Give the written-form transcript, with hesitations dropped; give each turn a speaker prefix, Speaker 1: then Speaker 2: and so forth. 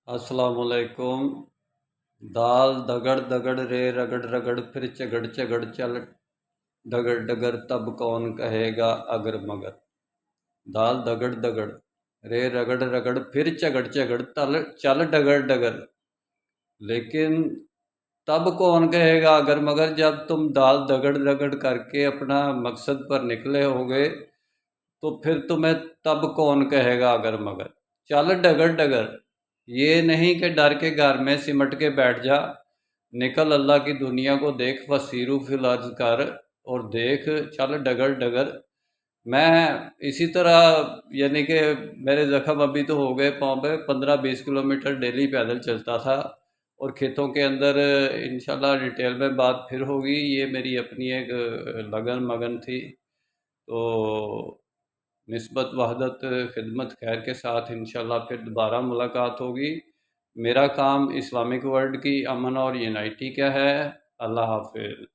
Speaker 1: अस्सलाम वालेकुम। दाल दगड़ दगड़ रे रगड़ रगड़ फिर चगड़ चगड़ चल डगर डगर तब कौन कहेगा अगर मगर। दाल दगड़ दगड़ रे रगड़ रगड़ फिर चगड़ चगड़ तल चल डगर डगर, लेकिन तब कौन कहेगा अगर मगर जब तुम दाल दगड़ दगड़ करके अपना मकसद पर निकले होगे तो फिर तुम्हें तब कौन कहेगा अगर मगर। चल डगर डगर, ये नहीं कि डर के घर में सिमट के बैठ जा, निकल अल्लाह की दुनिया को देख, फसीरू फिल अर्ज कर और देख, चल डगर डगर। मैं इसी तरह यानी कि मेरे ज़ख्म अभी तो हो गए पाँव पे, 15-20 किलोमीटर डेली पैदल चलता था और खेतों के अंदर इंशाल्लाह डिटेल में बात फिर होगी। ये मेरी अपनी एक लगन मगन थी। तो निस्बत वहदत खिदमत खैर के साथ इंशाल्लाह फिर दोबारा मुलाकात होगी। मेरा काम इस्लामिक वर्ल्ड की अमन और यूनाइटी का है। अल्लाह हाफिज़।